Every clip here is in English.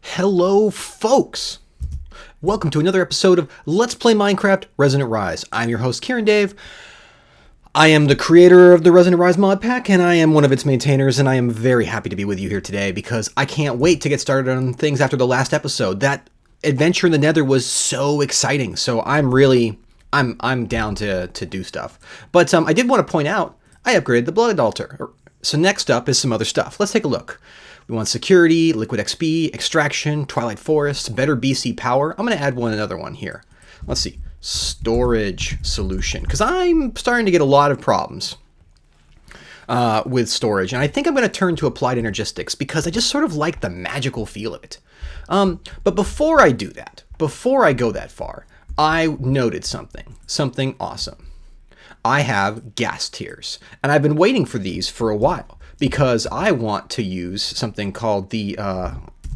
Hello, folks! Welcome to another episode of Let's Play Minecraft Resonant Rise. I'm your host, Kieran Dave. I am the creator of the Resonant Rise mod pack, and I am one of its maintainers, and I am very happy to be with you here today because I can't wait to get started on things after the last episode. That adventure in the Nether was so exciting, so I'm down to do stuff. But I did want to point out, I upgraded the blood altar. So next up is some other stuff. Let's take a look. We want security, liquid XP, extraction, twilight forest, better BC power. I'm going to add another one here. Let's see. Storage solution. Because I'm starting to get a lot of problems with storage. And I think I'm going to turn to applied energistics because I just sort of like the magical feel of it. But before I do that, before I go that far, I noted something awesome. I have gas tiers. And I've been waiting for these for a while, because I want to use something called the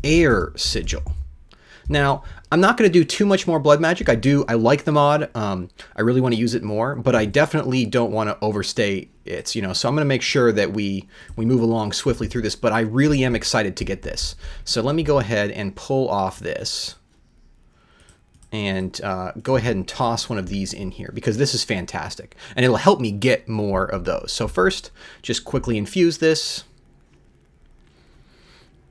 air sigil. Now, I'm not going to do too much more blood magic. I like the mod. I really want to use it more, but I definitely don't want to overstay it. So I'm going to make sure that we move along swiftly through this, but I really am excited to get this. So let me go ahead and pull off this and go ahead and toss one of these in here because this is fantastic and it'll help me get more of those. So first, just quickly infuse this,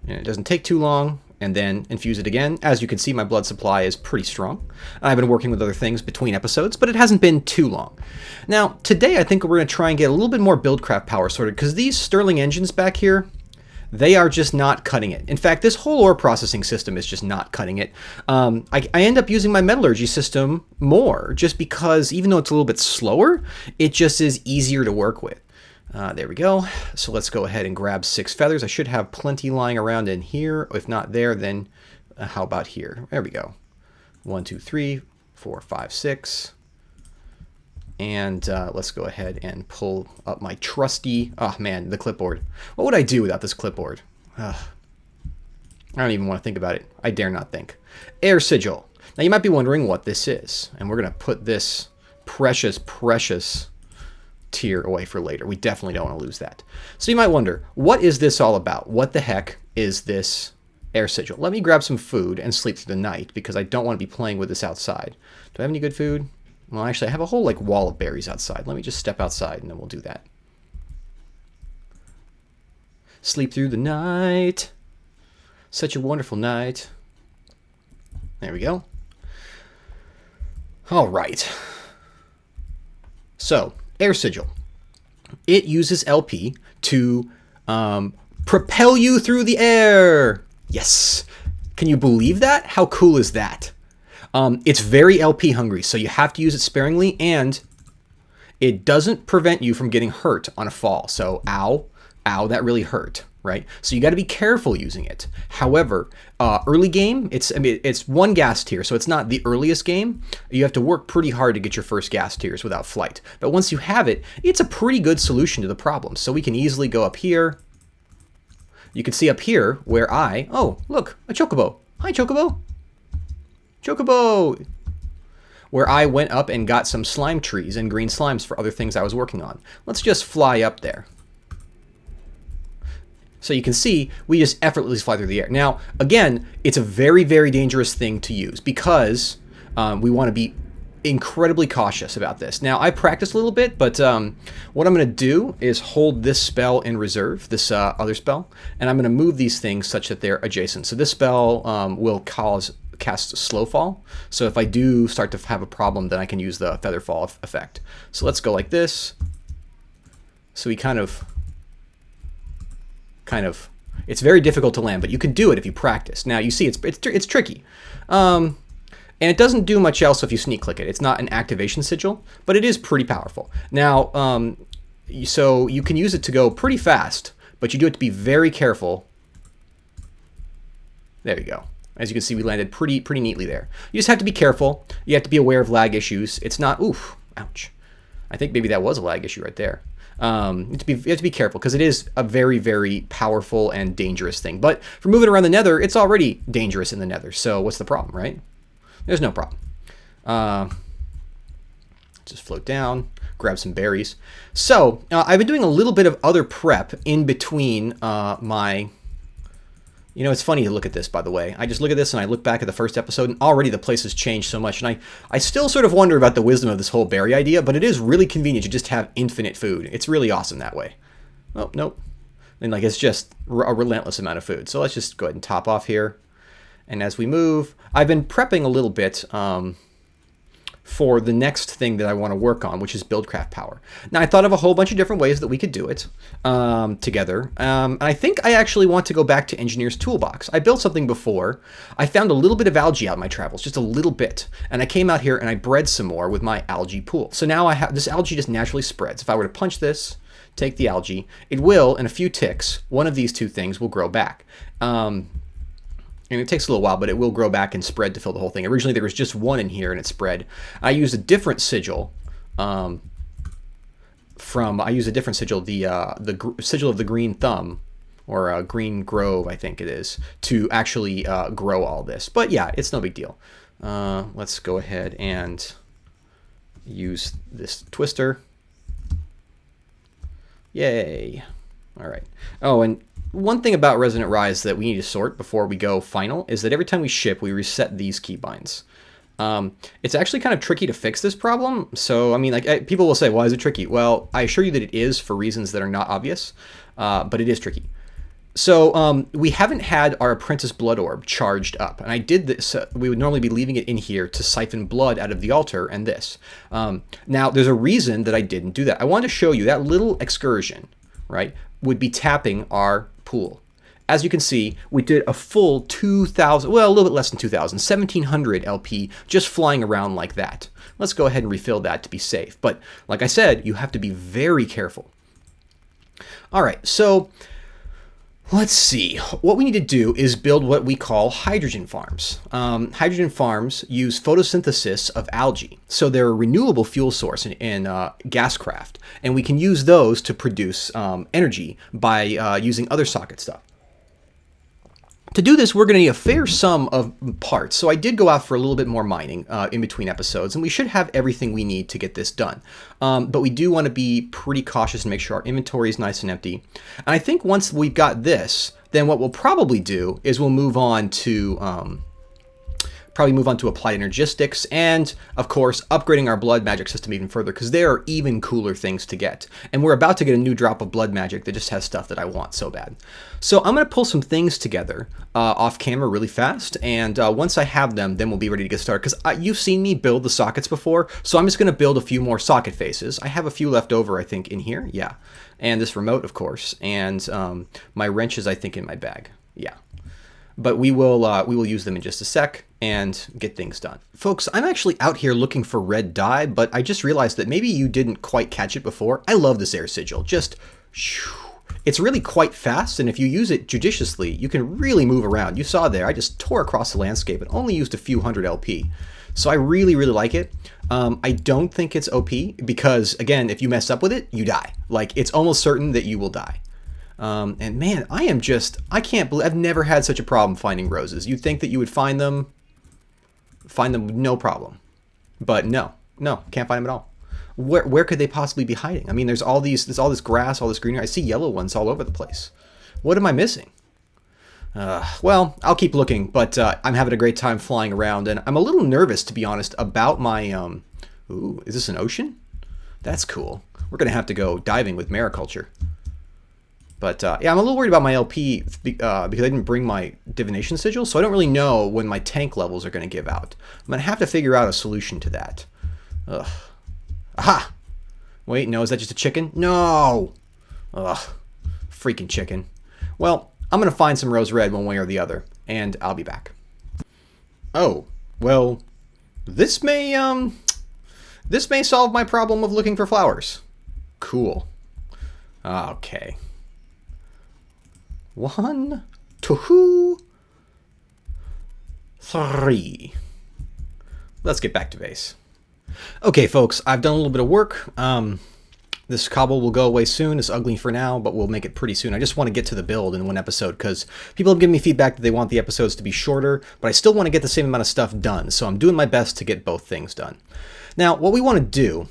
and it doesn't take too long, and then infuse it again. As you can see, my blood supply is pretty strong. I've been working with other things between episodes, but it hasn't been too long. Now, today I think we're going to try and get a little bit more Buildcraft Power sorted because these Stirling engines back here, they are just not cutting it. In fact, this whole ore processing system is just not cutting it. I end up using my metallurgy system more just because even though it's a little bit slower, it just is easier to work with. There we go. So let's go ahead and grab 6 feathers. I should have plenty lying around in here. If not there, then how about here? There we go. 1, 2, 3, 4, 5, 6. And let's go ahead and pull up my trusty, oh man, the clipboard. What would I do without this clipboard? I don't even want to think about it. I dare not think. Air sigil. Now you might be wondering what this is. And we're going to put this precious tier away for later. We definitely don't want to lose that. So you might wonder, what is this all about? What the heck is this air sigil? Let me grab some food and sleep through the night because I don't want to be playing with this outside. Do I have any good food? Well, actually, I have a whole wall of berries outside. Let me just step outside and then we'll do that. Sleep through the night. Such a wonderful night. There we go. All right. So, air sigil. It uses LP to propel you through the air. Yes. Can you believe that? How cool is that? It's very LP hungry, so you have to use it sparingly, and it doesn't prevent you from getting hurt on a fall. So, ow, that really hurt, right? So you got to be careful using it. However, early game, it's one gas tier, so it's not the earliest game. You have to work pretty hard to get your first gas tiers without flight. But once you have it, it's a pretty good solution to the problem. So we can easily go up here. You can see up here where oh, look, a chocobo. Hi, chocobo. Chocobo! Where I went up and got some slime trees and green slimes for other things I was working on. Let's just fly up there. So you can see, we just effortlessly fly through the air. Now, again, it's a very, very dangerous thing to use because we want to be incredibly cautious about this. Now, I practiced a little bit, but what I'm going to do is hold this spell in reserve, this other spell, and I'm going to move these things such that they're adjacent. So this spell will cast slow fall, so if I do start to have a problem, then I can use the feather fall effect. So let's go like this. So we kind of it's very difficult to land, but you can do it if you practice. Now you see it's tricky, and it doesn't do much else if you sneak click it. It's not an activation sigil, but it is pretty powerful. Now so you can use it to go pretty fast, but you do have to be very careful. There you go. As you can see, we landed pretty neatly there. You just have to be careful. You have to be aware of lag issues. It's not, oof, ouch. I think maybe that was a lag issue right there. You have to be careful because it is a very, very powerful and dangerous thing. But for moving around the Nether, it's already dangerous in the Nether. So what's the problem, right? There's no problem. Just float down, grab some berries. So I've been doing a little bit of other prep in between my You know, it's funny to look at this, by the way. I just look at this and I look back at the first episode, and already the place has changed so much. And I still sort of wonder about the wisdom of this whole berry idea, but it is really convenient to just have infinite food. It's really awesome that way. Oh, nope. And like, it's just a relentless amount of food. So let's just go ahead and top off here. And as we move, I've been prepping a little bit for the next thing that I want to work on, which is Buildcraft Power. Now, I thought of a whole bunch of different ways that we could do it together. And I think I actually want to go back to Engineer's Toolbox. I built something before. I found a little bit of algae out in my travels, just a little bit. And I came out here and I bred some more with my algae pool. So now I have this algae just naturally spreads. If I were to punch this, take the algae, it will, in a few ticks, one of these two things will grow back. And it takes a little while, but it will grow back and spread to fill the whole thing. Originally, there was just one in here, and it spread. I used a different sigil the sigil of the green thumb, or green grove, I think it is, to actually grow all this. But yeah, it's no big deal. Let's go ahead and use this twister. Yay. All right. Oh, and one thing about Resonant Rise that we need to sort before we go final is that every time we ship, we reset these keybinds. It's actually kind of tricky to fix this problem. So, I mean, like, people will say, why is it tricky? Well, I assure you that it is for reasons that are not obvious, but it is tricky. So we haven't had our Apprentice Blood Orb charged up. And I did this. We would normally be leaving it in here to siphon blood out of the altar and this. Now, there's a reason that I didn't do that. I wanted to show you that little excursion, right, would be tapping our pool. As you can see, we did a full 2,000, well, a little bit less than 2,000, 1,700 LP just flying around like that. Let's go ahead and refill that to be safe. But like I said, you have to be very careful. All right, so let's see. What we need to do is build what we call hydrogen farms. Hydrogen farms use photosynthesis of algae. So they're a renewable fuel source in gascraft. And we can use those to produce energy by using other socket stuff. To do this, we're going to need a fair sum of parts. So I did go out for a little bit more mining in between episodes, and we should have everything we need to get this done. But we do want to be pretty cautious and make sure our inventory is nice and empty. And I think once we've got this, then what we'll probably do is we'll move on to applied energistics and, of course, upgrading our blood magic system even further, because there are even cooler things to get. And we're about to get a new drop of blood magic that just has stuff that I want so bad. So I'm going to pull some things together off camera really fast, and once I have them, then we'll be ready to get started, because you've seen me build the sockets before, so I'm just going to build a few more socket faces. I have a few left over, I think, in here, yeah. And this remote, of course, and my wrenches, I think, in my bag, yeah. But we will use them in just a sec and get things done. Folks, I'm actually out here looking for red dye, but I just realized that maybe you didn't quite catch it before. I love this air sigil. Just, it's really quite fast, and if you use it judiciously, you can really move around. You saw there, I just tore across the landscape and only used a few hundred LP. So I really, really like it. I don't think it's OP because, again, if you mess up with it, you die. Like, it's almost certain that you will die. And man, I can't believe, I've never had such a problem finding roses. You'd think that you would find them no problem. But no, can't find them at all. Where could they possibly be hiding? I mean, there's all this grass, all this greenery. I see yellow ones all over the place. What am I missing? Well, I'll keep looking, but I'm having a great time flying around, and I'm a little nervous, to be honest, about my, ooh, is this an ocean? That's cool. We're going to have to go diving with mariculture. But yeah, I'm a little worried about my LP because I didn't bring my divination sigil, so I don't really know when my tank levels are going to give out. I'm going to have to figure out a solution to that. Ugh. Aha! Wait, no, is that just a chicken? No! Ugh. Freaking chicken. Well, I'm going to find some rose red one way or the other, and I'll be back. Oh, well, this may solve my problem of looking for flowers. Cool. Okay. 1, 2, 3. Let's get back to base. Okay, folks, I've done a little bit of work. This cobble will go away soon. It's ugly for now, but we'll make it pretty soon. I just want to get to the build in one episode because people have given me feedback that they want the episodes to be shorter, but I still want to get the same amount of stuff done. So I'm doing my best to get both things done. Now, what we want to do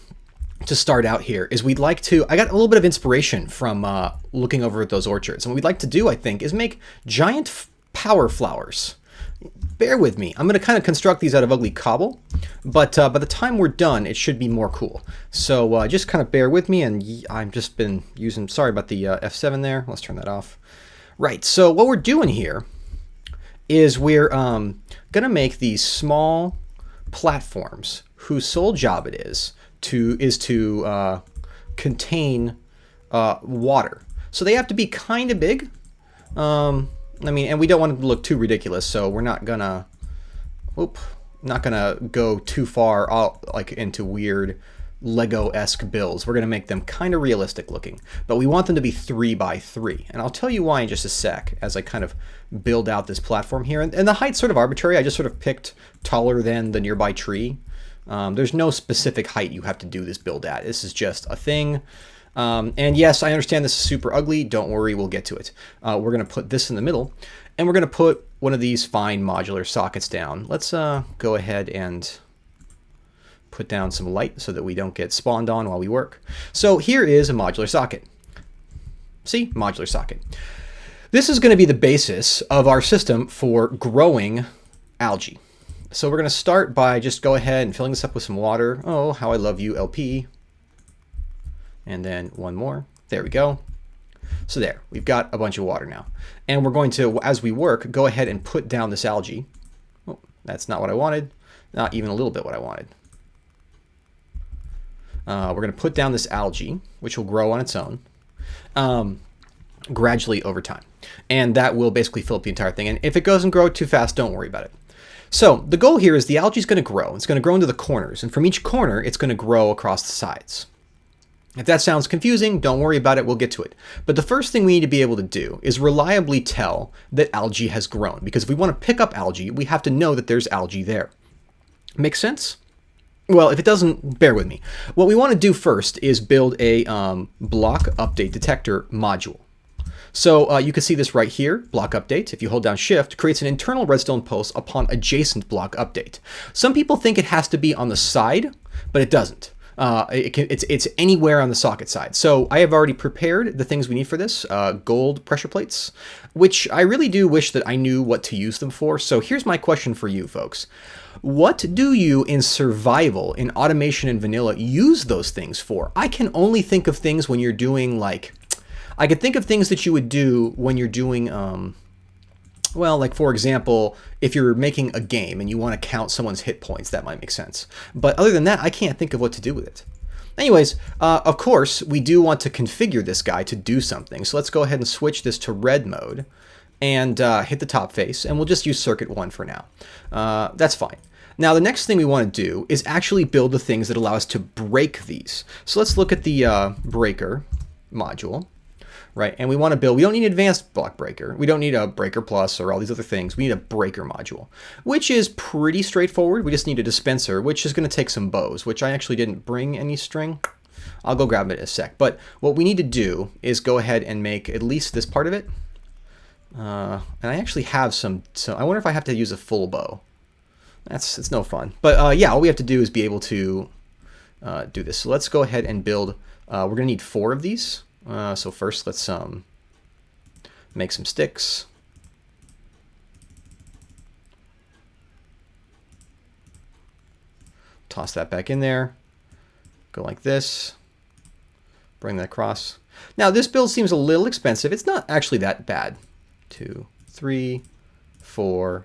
to start out here is we'd like to, I got a little bit of inspiration from looking over at those orchards. And what we'd like to do, I think, is make giant power flowers. Bear with me. I'm going to kind of construct these out of ugly cobble, but by the time we're done, it should be more cool. So just kind of bear with me, and I've just been using, sorry about the F7 there. Let's turn that off. Right, so what we're doing here is we're going to make these small platforms whose sole job it is to contain water. So they have to be kind of big. I mean, and we don't want it to look too ridiculous, so we're not gonna, go too far out, like into weird Lego-esque builds. We're gonna make them kind of realistic looking, but we want them to be 3 by 3. And I'll tell you why in just a sec as I kind of build out this platform here. And the height's sort of arbitrary. I just sort of picked taller than the nearby tree. There's no specific height you have to do this build at. This is just a thing. And yes, I understand this is super ugly. Don't worry, we'll get to it. We're going to put this in the middle, and we're going to put one of these fine modular sockets down. Let's go ahead and put down some light so that we don't get spawned on while we work. So here is a modular socket. See? Modular socket. This is going to be the basis of our system for growing algae. So we're going to start by just go ahead and filling this up with some water. Oh, how I love you, LP. And then one more. There we go. So there, we've got a bunch of water now. And we're going to, as we work, go ahead and put down this algae. Oh, that's not what I wanted. Not even a little bit what I wanted. We're going to put down this algae, which will grow on its own, gradually over time. And that will basically fill up the entire thing. And if it doesn't grow too fast, don't worry about it. So the goal here is the algae is going to grow. It's going to grow into the corners. And from each corner, it's going to grow across the sides. If that sounds confusing, don't worry about it, we'll get to it. But the first thing we need to be able to do is reliably tell that algae has grown. Because if we want to pick up algae, we have to know that there's algae there. Make sense? Well, if it doesn't, bear with me. What we want to do first is build a block update detector module. So you can see this right here, block update. If you hold down shift, creates an internal redstone pulse upon adjacent block update. Some people think it has to be on the side, but it doesn't. It's anywhere on the socket side. So I have already prepared the things we need for this, gold pressure plates, which I really do wish that I knew what to use them for. So here's my question for you folks. What do you in survival, in automation and vanilla, use those things for? I can only think of things when you're doing I could think of things that you would do when you're doing, well, like for example, if you're making a game and you want to count someone's hit points, that might make sense. But other than that, I can't think of what to do with it. Anyways, of course, we do want to configure this guy to do something. So let's go ahead and switch this to red mode and hit the top face. And we'll just use circuit 1 for now. That's fine. Now, the next thing we want to do is actually build the things that allow us to break these. So let's look at the breaker module. Right, and we want to build, we don't need an advanced block breaker. We don't need a breaker plus or all these other things. We need a breaker module, which is pretty straightforward. We just need a dispenser, which is going to take some bows, which I actually didn't bring any string. I'll go grab it in a sec. But what we need to do is go ahead and make at least this part of it. And I actually have some, so I wonder if I have to use a full bow. It's no fun. But yeah, all we have to do is be able to do this. So let's go ahead and build, we're going to need 4 of these. So first let's make some sticks. Toss that back in there. Go like this. Bring that across. Now this build seems a little expensive. It's not actually that bad. 2, 3, 4.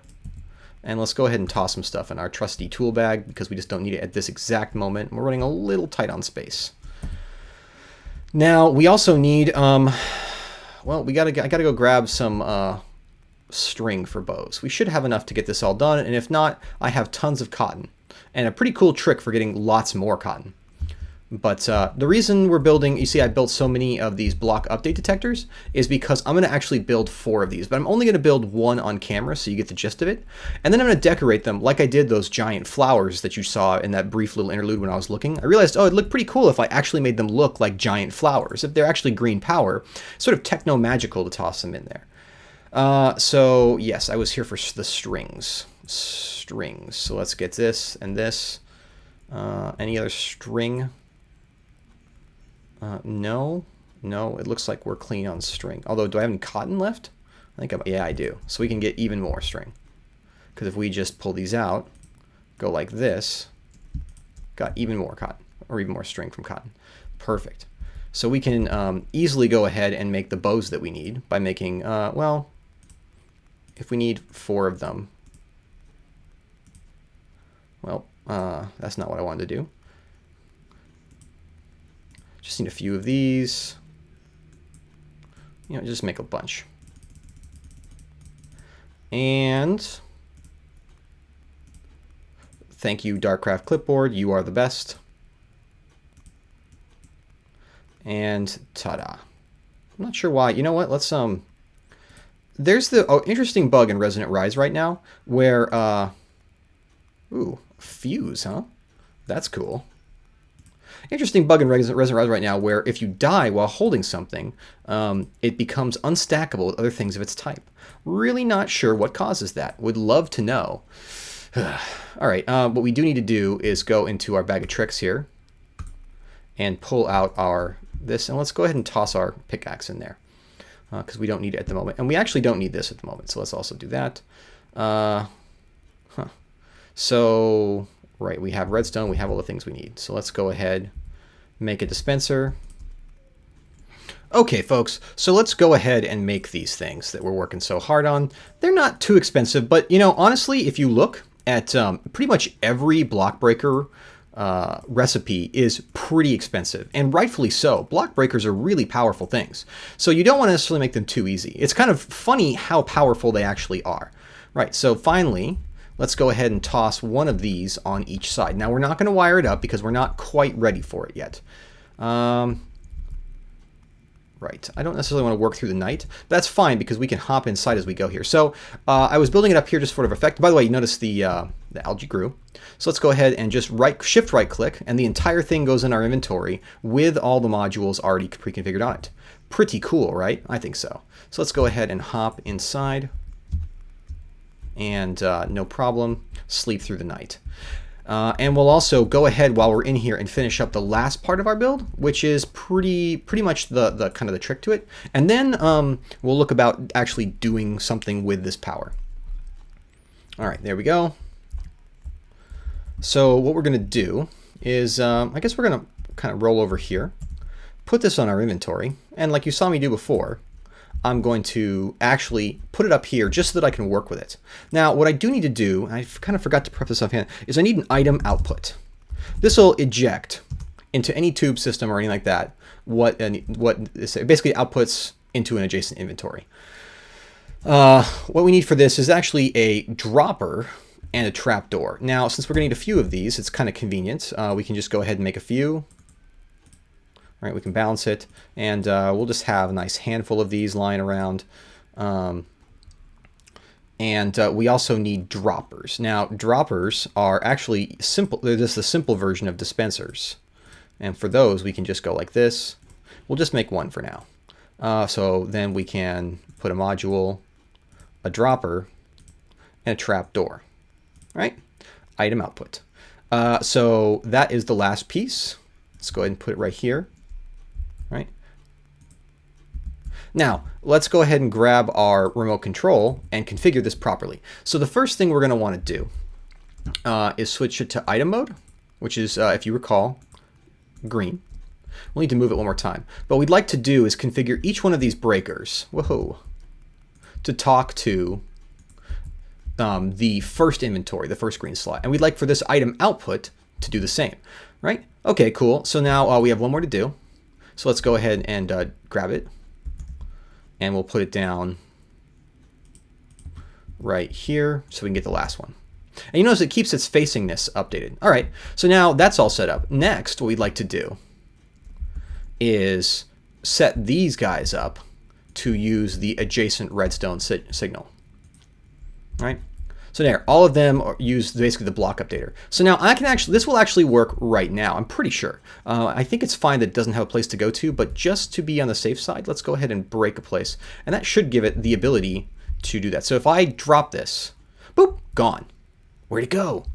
And let's go ahead and toss some stuff in our trusty tool bag because we just don't need it at this exact moment. We're running a little tight on space. Now we also need, well, I gotta go grab some string for bows. We should have enough to get this all done, and if not, I have tons of cotton and a pretty cool trick for getting lots more cotton. But the reason we're building, you see I built so many of these block update detectors, is because I'm going to actually build 4 of these, but I'm only going to build 1 on camera so you get the gist of it. And then I'm going to decorate them like I did those giant flowers that you saw in that brief little interlude when I was looking. I realized, oh, it'd look pretty cool if I actually made them look like giant flowers. If they're actually green power, sort of techno-magical to toss them in there. So yes, I was here for the strings. Strings. So let's get this and this. Any other string? No, it looks like we're clean on string. Although, do I have any cotton left? Yeah, I do. So we can get even more string. Because if we just pull these out, go like this, got even more cotton, or even more string from cotton. Perfect. So we can easily go ahead and make the bows that we need by making, well, if we need 4 of them, well, that's not what I wanted to do. Just need a few of these. You know, just make a bunch. And thank you, Darkcraft Clipboard. You are the best. And ta-da. I'm not sure why. You know what? Let's there's the interesting bug in Resonant Rise right now where ooh, fuse, huh? That's cool. Interesting bug in Resonant Rise right now where if you die while holding something, it becomes unstackable with other things of its type. Really not sure what causes that. Would love to know. All right, what we do need to do is go into our bag of tricks here and pull out our this, and let's go ahead and toss our pickaxe in there because we don't need it at the moment, and we actually don't need this at the moment. So let's also do that. So right, we have redstone, we have all the things we need. So let's go ahead, make a dispenser. Okay, folks, so let's go ahead and make these things that we're working so hard on. They're not too expensive, but you know, honestly, if you look at pretty much every block breaker recipe is pretty expensive, and rightfully so. Block breakers are really powerful things, so you don't want to necessarily make them too easy. It's kind of funny how powerful they actually are. Right, so finally, let's go ahead and toss one of these on each side. Now, we're not going to wire it up because we're not quite ready for it yet. Right, I don't necessarily want to work through the night. That's fine because we can hop inside as we go here. So I was building it up here just for effect. By the way, you notice the algae grew. So let's go ahead and just shift right click, and the entire thing goes in our inventory with all the modules already pre-configured on it. Pretty cool, right? I think so. So let's go ahead and hop inside, and no problem, sleep through the night. And we'll also go ahead while we're in here and finish up the last part of our build, which is pretty much the kind of the trick to it. And then we'll look about actually doing something with this power. All right, there we go. So what we're going to do is, I guess we're going to kind of roll over here, put this on our inventory, and like you saw me do before, I'm going to actually put it up here just so that I can work with it. Now, what I do need to do, I kind of forgot to prep this offhand, is I need an item output. This will eject into any tube system or anything like that what this basically outputs into an adjacent inventory. What we need for this is actually a dropper and a trapdoor. Now, since we're going to need a few of these, it's kind of convenient. We can just go ahead and make a few. All right, we can balance it, and we'll just have a nice handful of these lying around. And we also need droppers. Now, droppers are actually simple. They're just the simple version of dispensers. And for those, we can just go like this. We'll just make one for now. So then we can put a module, a dropper, and a trap door. All right, item output. So that is the last piece. Let's go ahead and put it right here. Right. Now, let's go ahead and grab our remote control and configure this properly. So the first thing we're going to want to do is switch it to item mode, which is, if you recall, green. We'll need to move it one more time. But what we'd like to do is configure each one of these breakers, whoa, to talk to the first inventory, the first green slot. And we'd like for this item output to do the same, right? Okay, cool. So now we have one more to do. So let's go ahead and grab it, and we'll put it down right here so we can get the last one. And you notice it keeps its facingness updated. All right, so now that's all set up. Next, what we'd like to do is set these guys up to use the adjacent redstone signal. All right. So there, all of them use basically the block updater. So now I can actually, this will actually work right now, I'm pretty sure. I think it's fine that it doesn't have a place to go to, but just to be on the safe side, let's go ahead and break a place. And that should give it the ability to do that. So if I drop this, boop, gone. Where'd it go?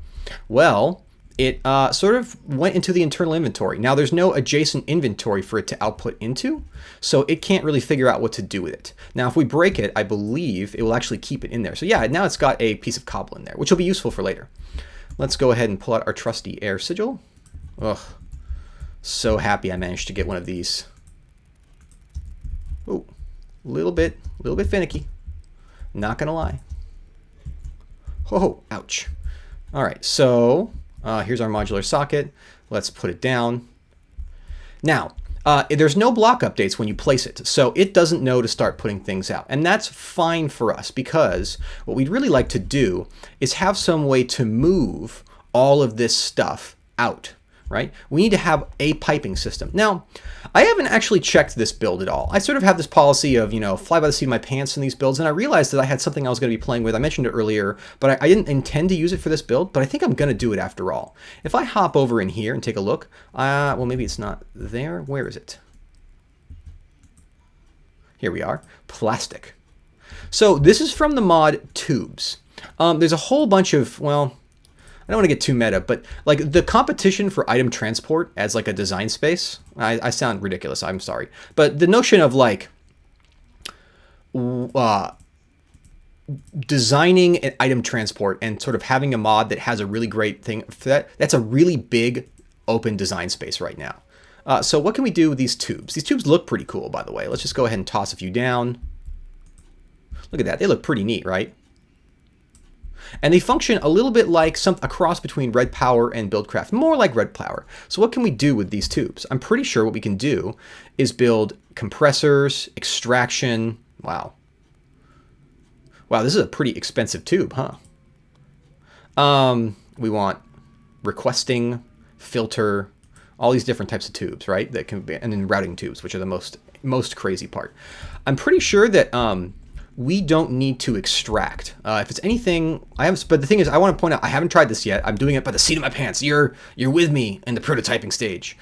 Well, it sort of went into the internal inventory. Now there's no adjacent inventory for it to output into, so it can't really figure out what to do with it. Now if we break it, I believe it will actually keep it in there. So yeah, now it's got a piece of cobble in there, which will be useful for later. Let's go ahead and pull out our trusty air sigil. Ugh, so happy I managed to get one of these. Oh, a little bit finicky, not gonna lie. Oh, ouch. All right, so here's our modular socket. Let's put it down. Now, there's no block updates when you place it, so it doesn't know to start putting things out. And that's fine for us, because what we'd really like to do is have some way to move all of this stuff out, right? We need to have a piping system. Now, I haven't actually checked this build at all. I sort of have this policy of, fly by the seat of my pants in these builds, and I realized that I had something I was going to be playing with. I mentioned it earlier, but I didn't intend to use it for this build, but I think I'm going to do it after all. If I hop over in here and take a look, well, maybe it's not there. Where is it? Here we are, plastic. So this is from the mod Tubes. There's a whole bunch of, well, I don't want to get too meta, but like the competition for item transport as like a design space, I sound ridiculous, I'm sorry. But the notion of like designing an item transport and sort of having a mod that has a really great thing for that, that's a really big open design space right now. So what can we do with these tubes? These tubes look pretty cool, by the way. Let's just go ahead and toss a few down. Look at that, they look pretty neat, right? And they function a little bit like a cross between Red Power and Buildcraft, more like Red Power. So what can we do with these tubes? I'm pretty sure what we can do is build compressors, extraction. Wow. Wow, this is a pretty expensive tube, huh? We want requesting, filter, all these different types of tubes, right? That can be, and then routing tubes, which are the most crazy part. I'm pretty sure that we don't need to extract. If it's anything, but the thing is, I want to point out, I haven't tried this yet. I'm doing it by the seat of my pants. You're with me in the prototyping stage,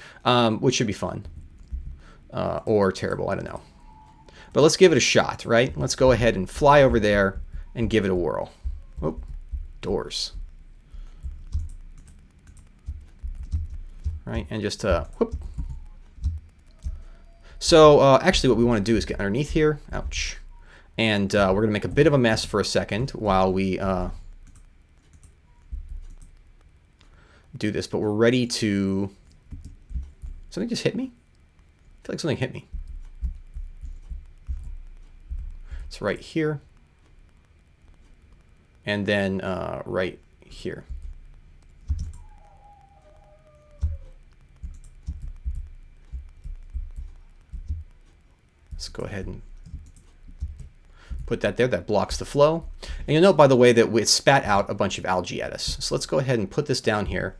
which should be fun. Or terrible, I don't know. But let's give it a shot, right? Let's go ahead and fly over there and give it a whirl. Oh, doors. Right, and just whoop. So actually what we want to do is get underneath here. Ouch. And we're going to make a bit of a mess for a second while we do this. But we're ready to... Something just hit me? I feel like something hit me. It's right here. And then right here. Let's go ahead and put that there. That blocks the flow. And you'll note, by the way, that it spat out a bunch of algae at us. So let's go ahead and put this down here.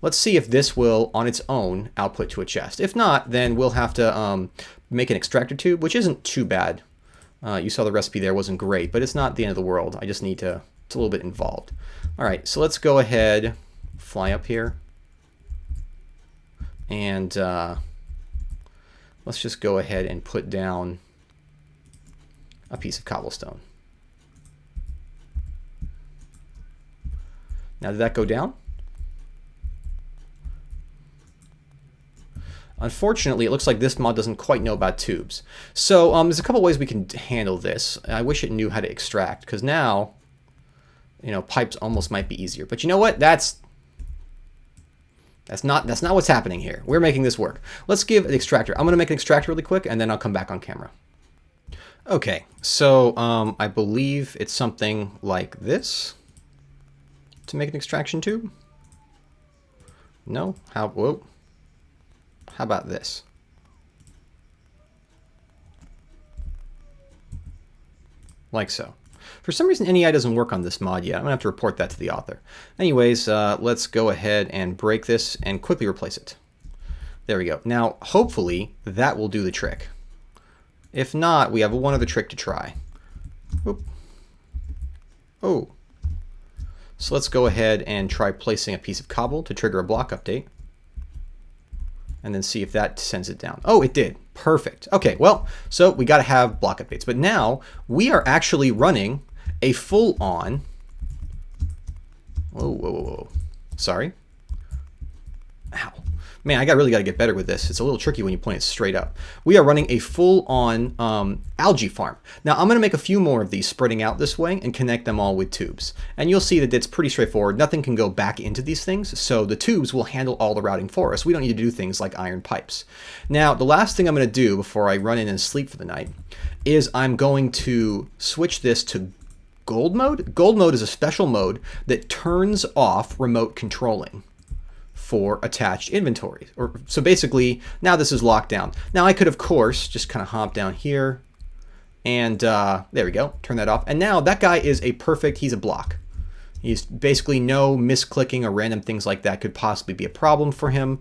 Let's see if this will, on its own, output to a chest. If not, then we'll have to make an extractor tube, which isn't too bad. You saw the recipe there, wasn't great, but it's not the end of the world. I just need to, it's a little bit involved. All right, so let's go ahead, fly up here. And let's just go ahead and put down a piece of cobblestone. Now, did that go down? Unfortunately, it looks like this mod doesn't quite know about tubes. So there's a couple ways we can handle this. I wish it knew how to extract, because now, pipes almost might be easier. But you know what? That's not what's happening here. We're making this work. Let's give an extractor. I'm going to make an extractor really quick, and then I'll come back on camera. Okay, so I believe it's something like this to make an extraction tube. No? Whoa. How about this? Like so. For some reason, NEI doesn't work on this mod yet. I'm going to have to report that to the author. Anyways, let's go ahead and break this and quickly replace it. There we go. Now, hopefully, that will do the trick. If not, we have one other trick to try. Oop. Oh. So let's go ahead and try placing a piece of cobble to trigger a block update. And then see if that sends it down. Oh, it did. Perfect. Okay, well, so we got to have block updates. But now we are actually running a full-on... Whoa. Sorry. Man, I really got to get better with this. It's a little tricky when you point it straight up. We are running a full-on algae farm. Now, I'm going to make a few more of these spreading out this way and connect them all with tubes. And you'll see that it's pretty straightforward. Nothing can go back into these things, so the tubes will handle all the routing for us. We don't need to do things like iron pipes. Now, the last thing I'm going to do before I run in and sleep for the night is I'm going to switch this to gold mode. Gold mode is a special mode that turns off remote controlling for attached inventory. So basically, now this is locked down. Now I could, of course, just kind of hop down here and there we go, turn that off. And now that guy is he's a block. He's basically no misclicking or random things like that could possibly be a problem for him.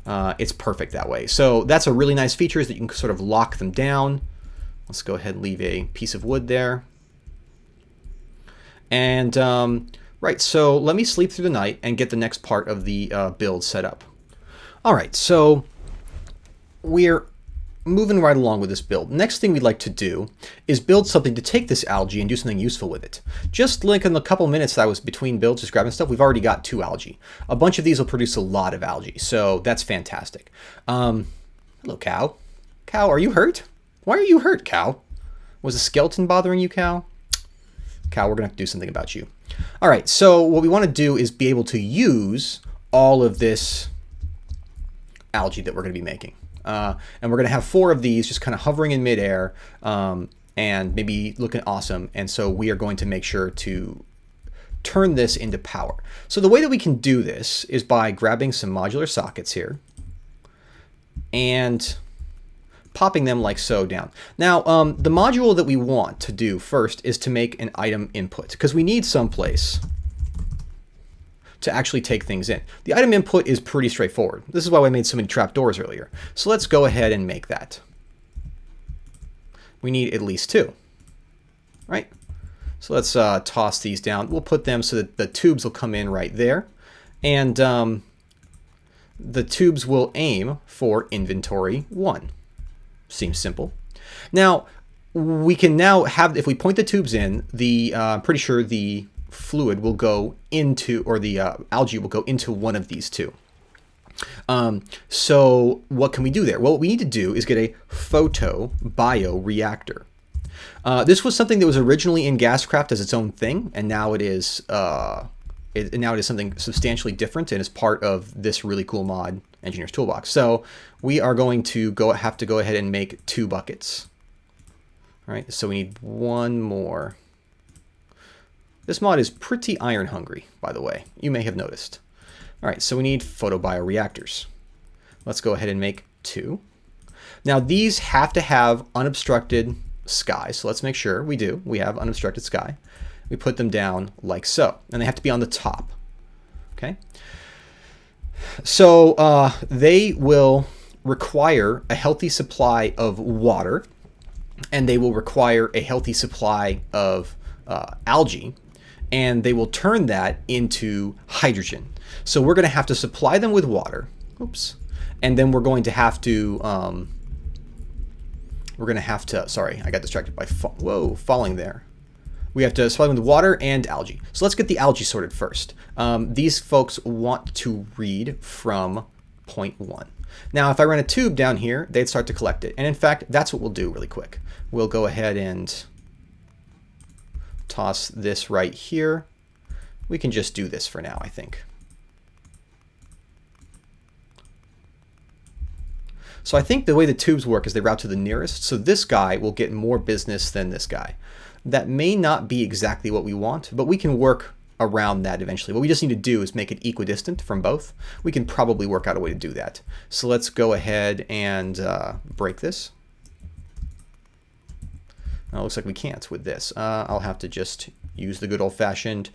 It's perfect that way. So that's a really nice feature, is that you can sort of lock them down. Let's go ahead and leave a piece of wood there. And right, so let me sleep through the night and get the next part of the build set up. All right, so we're moving right along with this build. Next thing we'd like to do is build something to take this algae and do something useful with it. Just like in the couple minutes that I was between builds just grabbing stuff, we've already got 2 algae. A bunch of these will produce a lot of algae, so that's fantastic. Hello, cow. Cow, are you hurt? Why are you hurt, cow? Was a skeleton bothering you, cow? Cow, we're gonna have to do something about you. All right, so what we want to do is be able to use all of this algae that we're going to be making. And we're going to have 4 of these just kind of hovering in midair and maybe looking awesome. And so we are going to make sure to turn this into power. So the way that we can do this is by grabbing some modular sockets here and popping them like so down. Now, the module that we want to do first is to make an item input, because we need some place to actually take things in. The item input is pretty straightforward. This is why we made so many trapdoors earlier. So let's go ahead and make that. We need at least 2, right? So let's toss these down. We'll put them so that the tubes will come in right there. And the tubes will aim for inventory 1. Seems simple. Now, we can now have, if we point the tubes in, I'm pretty sure the fluid will go into, or the algae will go into one of these 2. So what can we do there? Well, what we need to do is get a photo-bioreactor. This was something that was originally in Gascraft as its own thing, and now it is something substantially different and is part of this really cool mod, Engineer's Toolbox. So we are going to have to go ahead and make 2 buckets. All right, so we need 1 more. This mod is pretty iron hungry, by the way. You may have noticed. All right, so we need photo-bioreactors. Let's go ahead and make 2. Now these have to have unobstructed sky, so let's make sure we do. We have unobstructed sky. We put them down like so, and they have to be on the top. Okay. So they will require a healthy supply of water, and they will require a healthy supply of algae, and they will turn that into hydrogen. So we're going to have to supply them with water. Oops. And then we're going to have to, sorry, I got distracted by, falling there. We have to supply them with water and algae. So let's get the algae sorted first. These folks want to read from point 1. Now, if I run a tube down here, they'd start to collect it. And in fact, that's what we'll do really quick. We'll go ahead and toss this right here. We can just do this for now, I think. So I think the way the tubes work is they route to the nearest. So this guy will get more business than this guy. That may not be exactly what we want, but we can work around that eventually. What we just need to do is make it equidistant from both. We can probably work out a way to do that. So let's go ahead and break this. It looks like we can't with this. I'll have to just use the good old-fashioned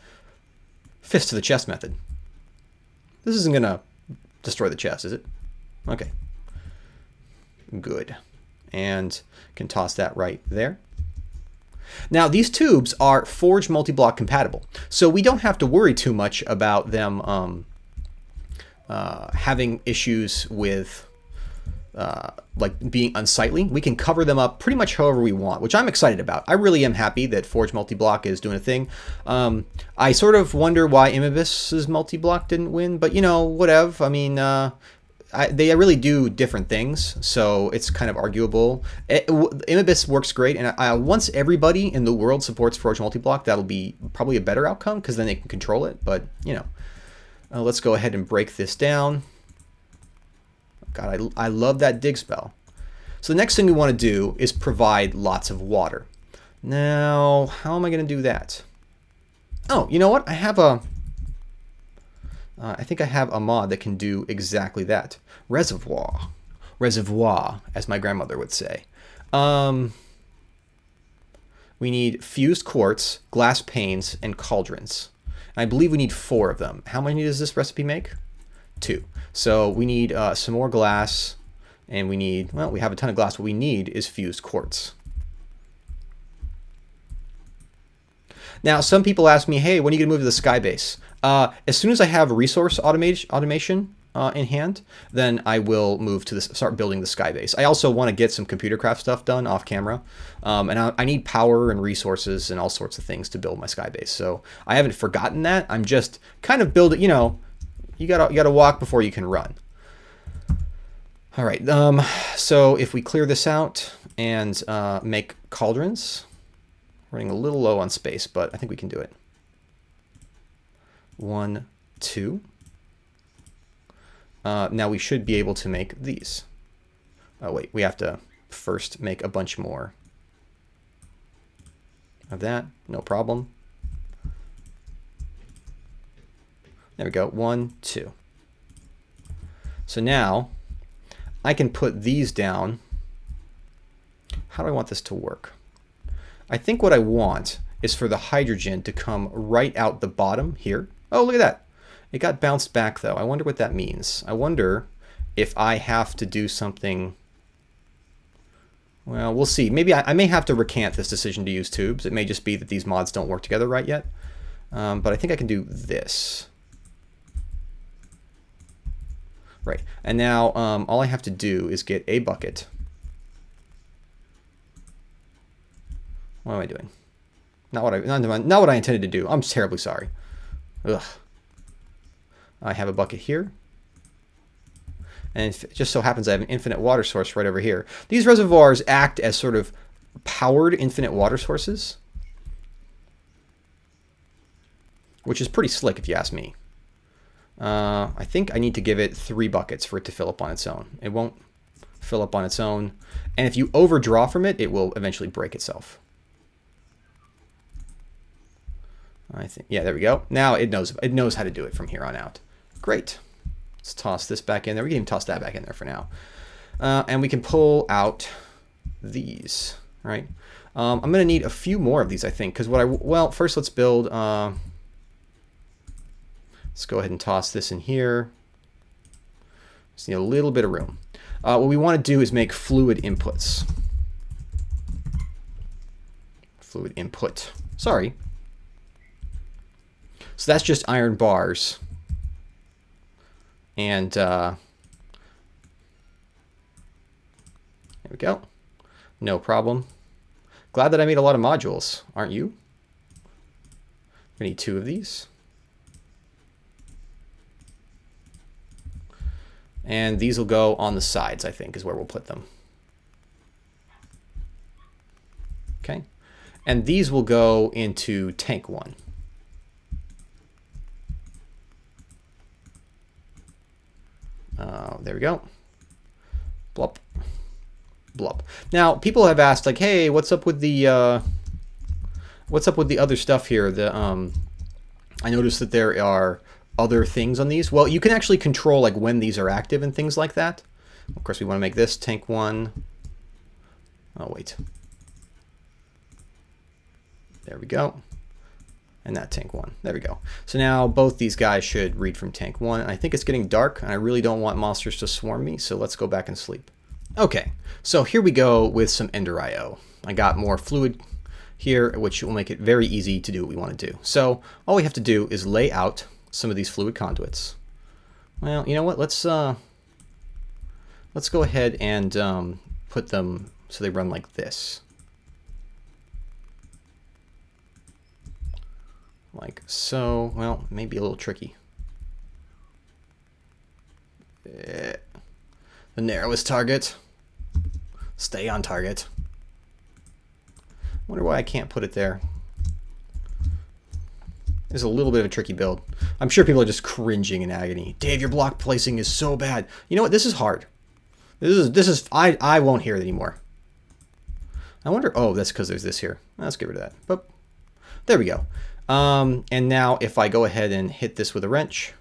fist to the chest method. This isn't going to destroy the chest, is it? Okay. Good. And can toss that right there. Now, these tubes are Forge multi-block compatible, so we don't have to worry too much about them having issues with like being unsightly. We can cover them up pretty much however we want, which I'm excited about. I really am happy that Forge multi-block is doing a thing. I sort of wonder why Imobus's multi-block didn't win, but you know, whatever. I mean, they really do different things, so it's kind of arguable. Imabis works great, and once everybody in the world supports Forge Multiblock, that'll be probably a better outcome, because then they can control it. But, you know, let's go ahead and break this down. God, I love that dig spell. So the next thing we want to do is provide lots of water. Now, how am I going to do that? Oh, you know what? I have I think I have a mod that can do exactly that. Reservoir. Reservoir, as my grandmother would say. We need fused quartz, glass panes, and cauldrons. And I believe we need 4 of them. How many does this recipe make? 2. So we need some more glass, and we need, well, we have a ton of glass. What we need is fused quartz. Now, some people ask me, hey, when are you going to move to the sky base? As soon as I have resource automation in hand, then I will move to start building the sky base. I also want to get some computer craft stuff done off camera. And I need power and resources and all sorts of things to build my sky base. So I haven't forgotten that. I'm just kind of building, you know, you gotta walk before you can run. All right. So if we clear this out and make cauldrons, running a little low on space, but I think we can do it. 1, 2. Now we should be able to make these. Oh wait, we have to first make a bunch more of that. No problem. There we go. 1, 2. So now I can put these down. How do I want this to work? I think what I want is for the hydrogen to come right out the bottom here. Oh, look at that. It got bounced back, though. I wonder what that means. I wonder if I have to do something. Well, we'll see. Maybe I may have to recant this decision to use tubes. It may just be that these mods don't work together right yet. But I think I can do this. Right. And now all I have to do is get a bucket. What am I doing? Not what I intended to do. I'm terribly sorry. Ugh. I have a bucket here. And it just so happens I have an infinite water source right over here. These reservoirs act as sort of powered infinite water sources, which is pretty slick if you ask me. I think I need to give it 3 buckets for it to fill up on its own. It won't fill up on its own. And if you overdraw from it, it will eventually break itself. I think, yeah, there we go. Now it knows how to do it from here on out. Great. Let's toss this back in there. We can even toss that back in there for now. And we can pull out these, right? I'm going to need a few more of these, I think, because well, first let's build, let's go ahead and toss this in here. Just need a little bit of room. What we want to do is make fluid inputs. Fluid input. Sorry. So that's just iron bars. And there we go. No problem. Glad that I made a lot of modules, aren't you? We need 2 of these. And these will go on the sides, I think, is where we'll put them. Okay. And these will go into tank 1. There we go. Blop. Blop. Now, people have asked, like, hey, what's up with the other stuff here? I noticed that there are other things on these. Well, you can actually control like when these are active and things like that. Of course, we want to make this tank 1. Oh, wait. There we go. And that tank 1. There we go. So now both these guys should read from tank 1. I think it's getting dark, and I really don't want monsters to swarm me, so let's go back and sleep. Okay, so here we go with some Ender IO. I got more fluid here, which will make it very easy to do what we want to do. So all we have to do is lay out some of these fluid conduits. Well, you know what? Let's go ahead and put them so they run like this. Like so. Well, maybe a little tricky. the narrowest target. Stay on target. Wonder why I can't put it there. It's a little bit of a tricky build. I'm sure people are just cringing in agony. Dave, your block placing is so bad. You know what? This is hard. I won't hear it anymore. I wonder, oh, that's because there's this here. Let's get rid of that. Boop. There we go. And now if I go ahead and hit this with a wrench,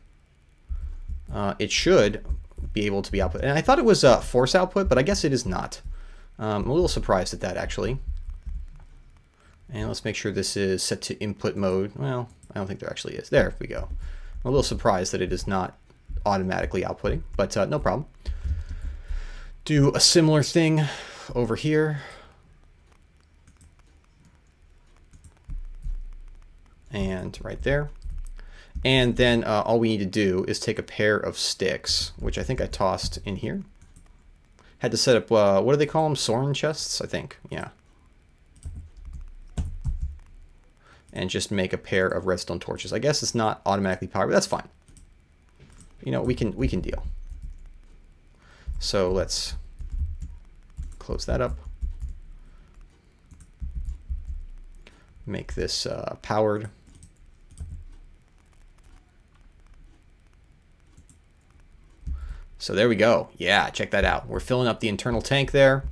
it should be able to be output. And I thought it was force output, but I guess it is not. I'm a little surprised at that, actually. And let's make sure this is set to input mode. Well, I don't think there actually is. There we go. I'm a little surprised that it is not automatically outputting, but no problem. Do a similar thing over here. And right there. And then all we need to do is take a pair of sticks, which I think I tossed in here. Had to set up, what do they call them? Soren chests, I think. Yeah. And just make a pair of redstone torches. I guess it's not automatically powered, but that's fine. You know, we can deal. So let's close that up. Make this powered. So there we go. Yeah, check that out. We're filling up the internal tank there.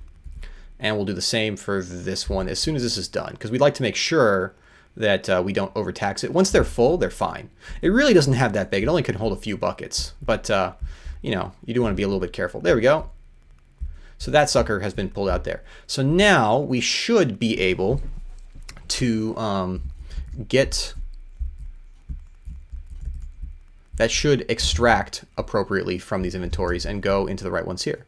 And we'll do the same for this one as soon as this is done, because we'd like to make sure that we don't overtax it. Once they're full, they're fine. It really doesn't have that big. It only can hold a few buckets. But, you know, you do want to be a little bit careful. There we go. So that sucker has been pulled out there. So now we should be able to get... That should extract appropriately from these inventories and go into the right ones here.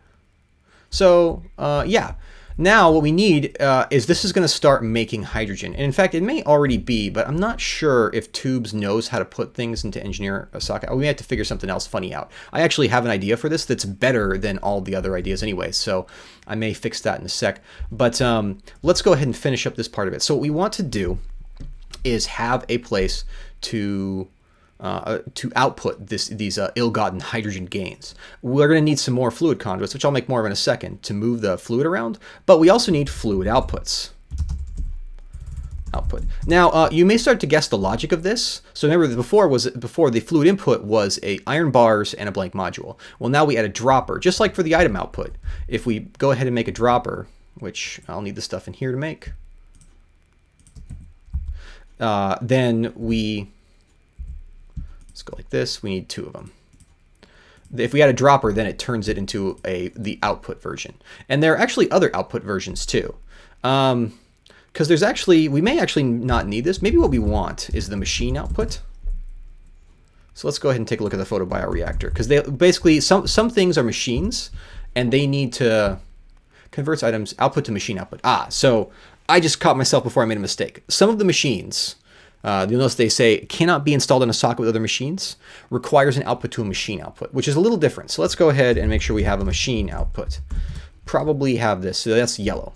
So, yeah. Now what we need is this is going to start making hydrogen. And in fact, it may already be, but I'm not sure if Tubes knows how to put things into engineer a socket. We may have to figure something else funny out. I actually have an idea for this that's better than all the other ideas anyway, so I may fix that in a sec. But let's go ahead and finish up this part of it. So what we want to do is have a place to output these ill-gotten hydrogen gains. We're going to need some more fluid conduits, which I'll make more of in a second, to move the fluid around, but we also need fluid outputs. Now, you may start to guess the logic of this. So remember, before the fluid input was a iron bars and a blank module. Well, now we add a dropper, just like for the item output. If we go ahead and make a dropper, which I'll need the stuff in here to make, then we... Let's go like this. We need two of them. If we add a dropper, then it turns it into the output version. And there are actually other output versions too. Because there's actually, we may actually not need this. Maybe what we want is the machine output. So let's go ahead and take a look at the photo-bioreactor. Because they basically, some things are machines and they need to convert items output to machine output. So I just caught myself before I made a mistake. Some of the machines, you'll notice they say cannot be installed in a socket with other machines, requires an output to a machine output, which is a little different. So let's go ahead and make sure we have a machine output. Probably have this, so that's yellow.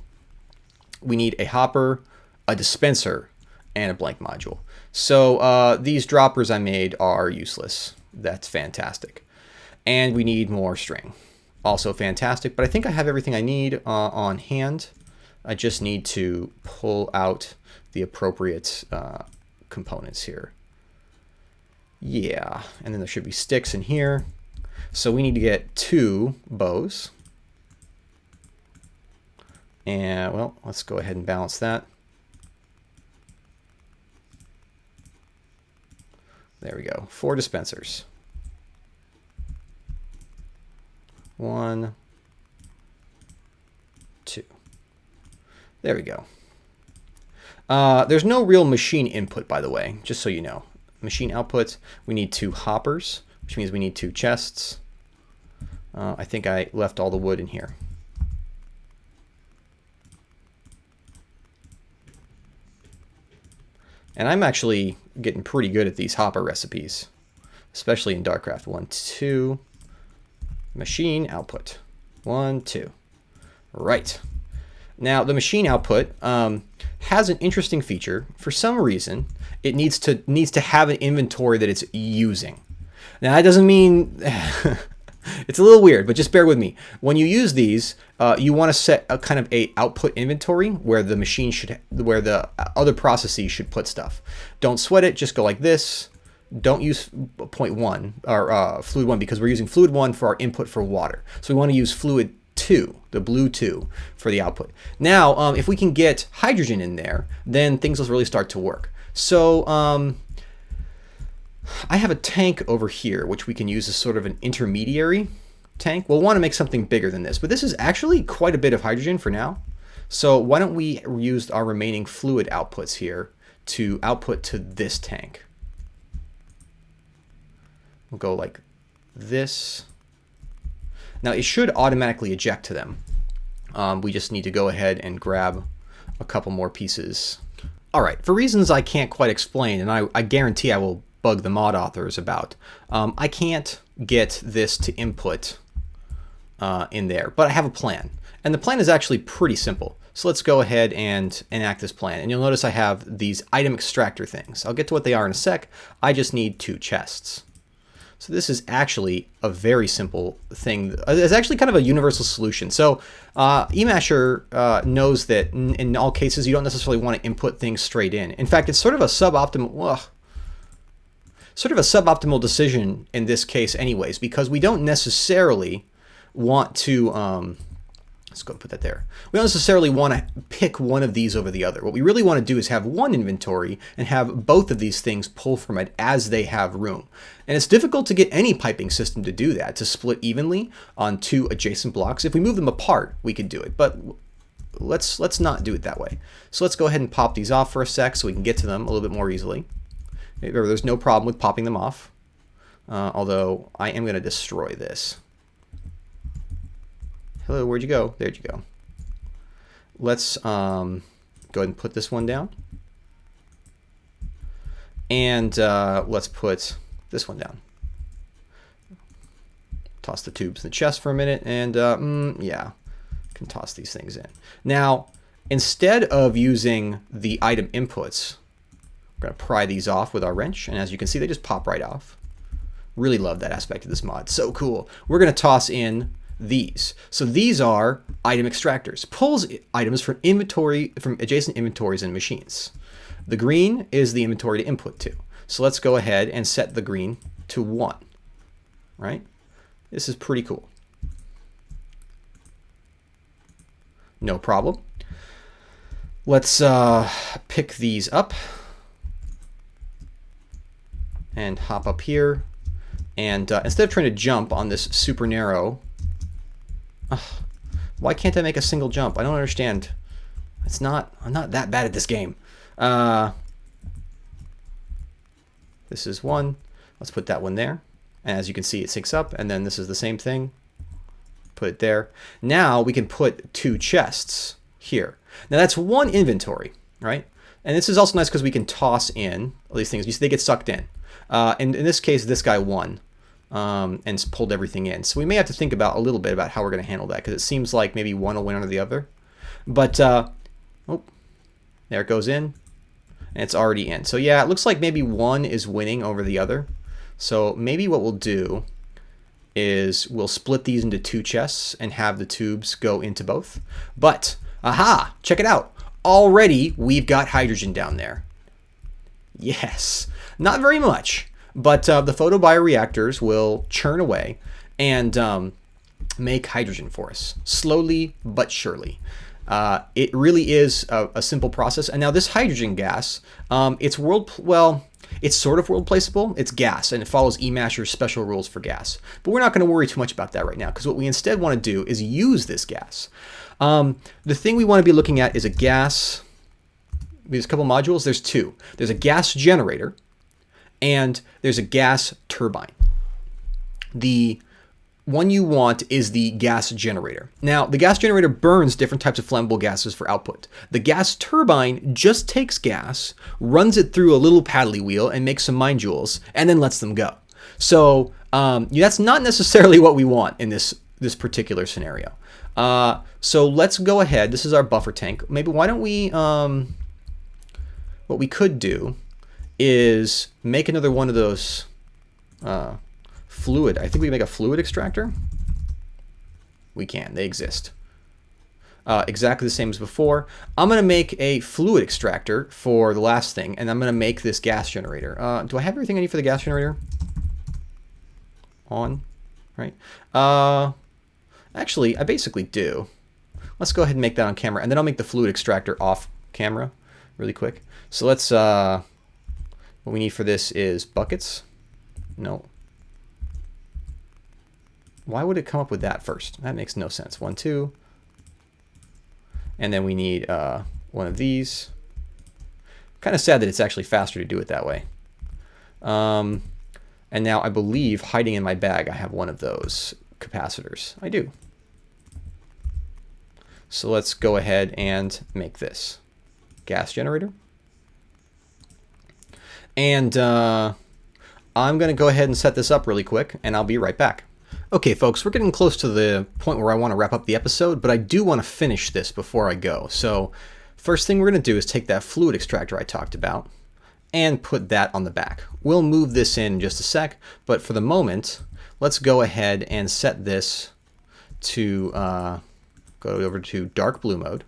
We need a hopper, a dispenser, and a blank module. So these droppers I made are useless. That's fantastic. And we need more string. Also fantastic, but I think I have everything I need on hand. I just need to pull out the appropriate components here. Yeah, and then there should be sticks in here. So we need to get 2 bows. And well, let's go ahead and balance that. There we go. 4 dispensers. 1, 2. There we go. There's no real machine input, by the way, just so you know. Machine output, we need 2 hoppers, which means we need 2 chests. I think I left all the wood in here. And I'm actually getting pretty good at these hopper recipes, especially in Darkcraft. 1, 2, machine output. 1, 2. Right. Now, the machine output has an interesting feature. For some reason, it needs to have an inventory that it's using. Now, that doesn't mean It's a little weird, but just bear with me. When you use these, you want to set a kind of a output inventory where the machine should, where the other processes should put stuff. Don't sweat it. Just go like this. Don't use point 1 or fluid 1 because we're using fluid 1 for our input for water. So we want to use fluid 2, the blue 2, for the output. Now, if we can get hydrogen in there, then things will really start to work. So I have a tank over here, which we can use as sort of an intermediary tank. We'll want to make something bigger than this, but this is actually quite a bit of hydrogen for now. So why don't we use our remaining fluid outputs here to output to this tank. We'll go like this. Now it should automatically eject to them. We just need to go ahead and grab a couple more pieces. All right, for reasons I can't quite explain, and I guarantee I will bug the mod authors about, I can't get this to input in there, but I have a plan. And the plan is actually pretty simple. So let's go ahead and enact this plan. And you'll notice I have these item extractor things. I'll get to what they are in a sec. I just need 2 chests. So this is actually a very simple thing. It's actually kind of a universal solution. So eMasher knows that in all cases, you don't necessarily want to input things straight in. In fact, it's sort of a suboptimal, decision in this case anyways, because we don't necessarily want to, let's go and put that there. We don't necessarily want to pick one of these over the other. What we really want to do is have one inventory and have both of these things pull from it as they have room. And it's difficult to get any piping system to do that, to split evenly on 2 adjacent blocks. If we move them apart, we could do it, but let's not do it that way. So let's go ahead and pop these off for a sec so we can get to them a little bit more easily. There's no problem with popping them off, although I am going to destroy this. Hello, where'd you go? There'd you go. Let's go ahead and put this one down. And let's put this one down. Toss the tubes in the chest for a minute, and yeah, can toss these things in. Now, instead of using the item inputs, we're going to pry these off with our wrench, and as you can see, they just pop right off. Really love that aspect of this mod. So cool. We're going to toss in these. So these are item extractors. Pulls items from inventory, from adjacent inventories and machines. The green is the inventory to input to. So let's go ahead and set the green to 1. Right? This is pretty cool. No problem. Let's pick these up and hop up here. And instead of trying to jump on this super narrow, why can't I make a single jump? I don't understand. I'm not that bad at this game. This is 1. Let's put that one there. And as you can see, it syncs up. And then this is the same thing. Put it there. Now we can put 2 chests here. Now that's 1 inventory, right? And this is also nice because we can toss in all these things. You see they get sucked in. And in this case, this guy won. And pulled everything in. So we may have to think about a little bit about how we're going to handle that, because it seems like maybe one will win under the other. But, oh, there it goes in, and it's already in. So yeah, it looks like maybe one is winning over the other. So maybe what we'll do is we'll split these into 2 chests and have the tubes go into both. But, aha, check it out. Already we've got hydrogen down there. Yes, not very much. But the photo-bioreactors will churn away and make hydrogen for us, slowly but surely. It really is a simple process. And now this hydrogen gas, it's sort of world placeable. It's gas, and it follows eMasher's special rules for gas. But we're not going to worry too much about that right now, because what we instead want to do is use this gas. The thing we want to be looking at is a gas. There's a couple modules. There's 2. There's a gas generator. And there's a gas turbine. The one you want is the gas generator. Now, the gas generator burns different types of flammable gases for output. The gas turbine just takes gas, runs it through a little paddly wheel, and makes some mine joules, and then lets them go. So that's not necessarily what we want in this particular scenario. So let's go ahead. This is our buffer tank. Maybe why don't we, what we could do is make another one of those fluid. I think we can make a fluid extractor. We can. They exist. Exactly the same as before. I'm going to make a fluid extractor for the last thing, and I'm going to make this gas generator. Do I have everything I need for the gas generator? On, right? Actually, I basically do. Let's go ahead and make that on camera, and then I'll make the fluid extractor off camera really quick. So let's, what we need for this is buckets. No. Why would it come up with that first? That makes no sense. 1, 2. And then we need one of these. Kind of sad that it's actually faster to do it that way. And now I believe hiding in my bag, I have one of those capacitors. I do. So let's go ahead and make this gas generator. And I'm going to go ahead and set this up really quick, and I'll be right back. Okay, folks, we're getting close to the point where I want to wrap up the episode, but I do want to finish this before I go. So first thing we're going to do is take that fluid extractor I talked about and put that on the back. We'll move this in just a sec, but for the moment, let's go ahead and set this to go over to dark blue mode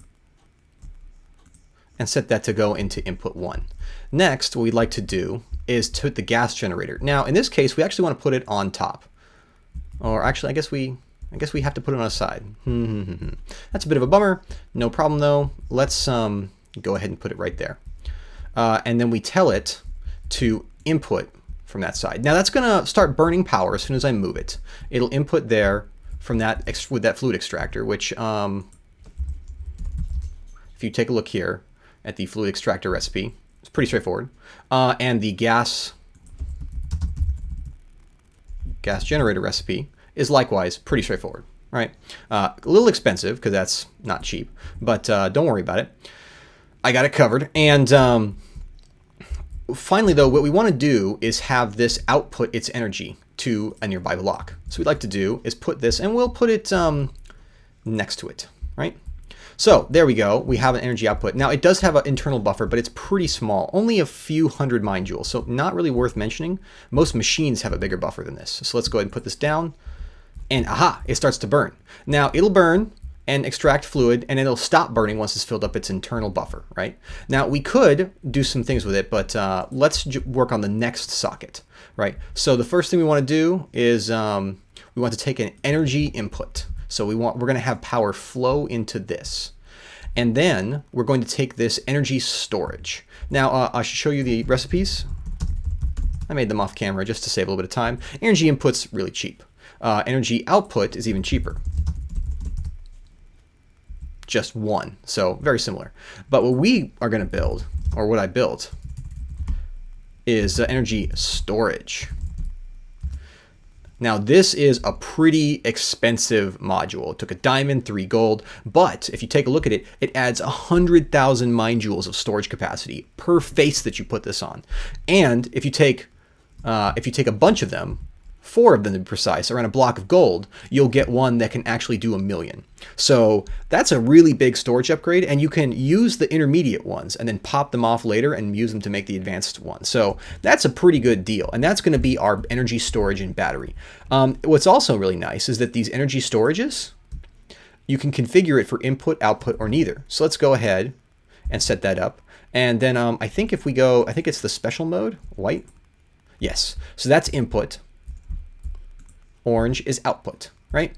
and set that to go into input 1. Next, what we'd like to do is to put the gas generator. Now, in this case, we actually want to put it on top. Or actually, I guess we have to put it on a side. That's a bit of a bummer. No problem though. Let's go ahead and put it right there. And then we tell it to input from that side. Now that's gonna start burning power as soon as I move it. It'll input there from that with that fluid extractor, which if you take a look here at the fluid extractor recipe, it's pretty straightforward. And the gas generator recipe is likewise pretty straightforward, right? A little expensive because that's not cheap, but don't worry about it. I got it covered. And finally, though, what we want to do is have this output its energy to a nearby block. So what we'd like to do is put this, and we'll put it next to it, right? So there we go. We have an energy output. Now it does have an internal buffer, but it's pretty small, only a few hundred mind joules. So not really worth mentioning. Most machines have a bigger buffer than this. So let's go ahead and put this down, and aha, it starts to burn. Now it'll burn and extract fluid, and it'll stop burning once it's filled up its internal buffer, right? Now we could do some things with it, but let's work on the next socket, right? So the first thing we want to do is we want to take an energy input. So we're going to have power flow into this. And then we're going to take this energy storage. Now I should show you the recipes. I made them off camera just to save a little bit of time. Energy input's really cheap. Energy output is even cheaper. Just 1, so very similar. But what we are going to build, or what I built, is energy storage. Now this is a pretty expensive module. It took a diamond, 3 gold, but if you take a look at it, it adds 100,000 mind joules of storage capacity per face that you put this on. And if you take a bunch of them, 4 of them to be precise, around a block of gold, you'll get one that can actually do 1,000,000. So that's a really big storage upgrade, and you can use the intermediate ones and then pop them off later and use them to make the advanced one. So that's a pretty good deal, and that's going to be our energy storage and battery. What's also really nice is that these energy storages, you can configure it for input, output, or neither. So let's go ahead and set that up. And then I think if we go, I think it's the special mode, white. Yes, so that's input. Orange is output, right?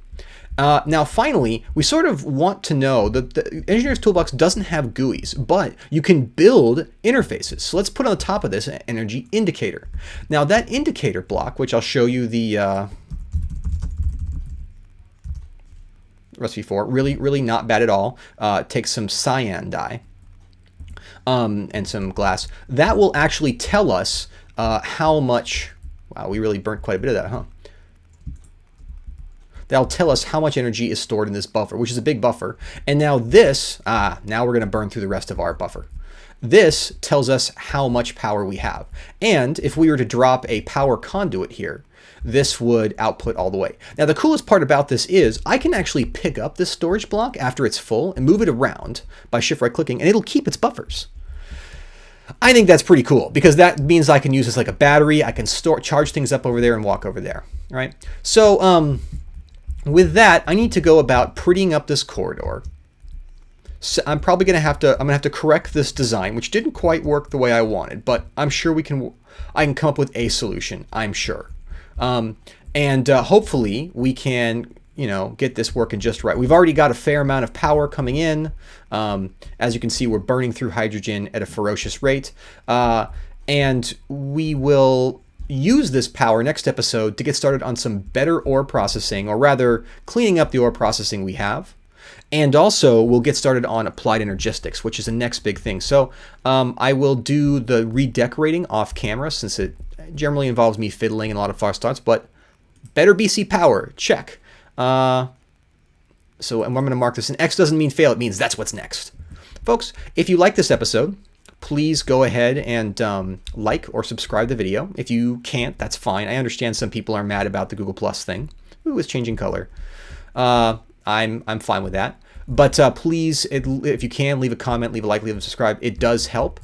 Now, finally, we sort of want to know that the Engineer's Toolbox doesn't have GUIs, but you can build interfaces. So let's put on the top of this an energy indicator. Now, that indicator block, which I'll show you the recipe for, really not bad at all. Takes some cyan dye and some glass. That will actually tell us how much. Wow, we really burnt quite a bit of that, huh? That'll tell us how much energy is stored in this buffer, which is a big buffer. And now this, now we're going to burn through the rest of our buffer. This tells us how much power we have. And if we were to drop a power conduit here, this would output all the way. Now, the coolest part about this is I can actually pick up this storage block after it's full and move it around by shift right clicking, and it'll keep its buffers. I think that's pretty cool because that means I can use this like a battery. I can charge things up over there and walk over there. All right. So with that, I need to go about prettying up this corridor. So I'm probably going to have to correct this design, which didn't quite work the way I wanted, but I'm sure I can come up with a solution. I'm sure. And hopefully we can, get this working just right. We've already got a fair amount of power coming in. As you can see, we're burning through hydrogen at a ferocious rate. And we will use this power next episode to get started on some better ore processing, or rather cleaning up the ore processing we have. And also we'll get started on applied energistics, which is the next big thing. So I will do the redecorating off camera, since it generally involves me fiddling and a lot of false starts, but better BC power, check. So I'm going to mark this, and X doesn't mean fail, it means that's what's next. Folks, if you like this episode, please go ahead and like or subscribe the video. If you can't, that's fine. I understand some people are mad about the Google Plus thing. Ooh, it's changing color. I'm fine with that. But please, if you can, leave a comment, leave a like, leave a subscribe. It does help.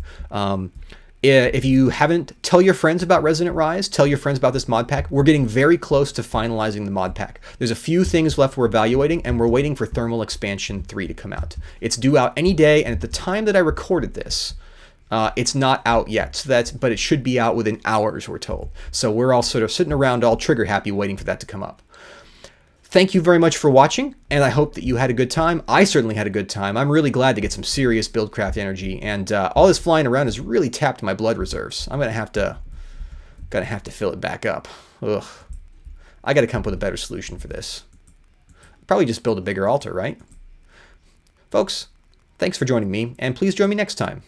If you haven't, tell your friends about Resonant Rise. Tell your friends about this mod pack. We're getting very close to finalizing the mod pack. There's a few things left we're evaluating, and we're waiting for Thermal Expansion 3 to come out. It's due out any day, and at the time that I recorded this, it's not out yet. But it should be out within hours, we're told. So we're all sort of sitting around all trigger happy waiting for that to come up. Thank you very much for watching, and I hope that you had a good time. I certainly had a good time. I'm really glad to get some serious Buildcraft energy, and all this flying around has really tapped my blood reserves. I'm gonna have to fill it back up. Ugh. I gotta come up with a better solution for this. Probably just build a bigger altar, right? Folks, thanks for joining me, and please join me next time.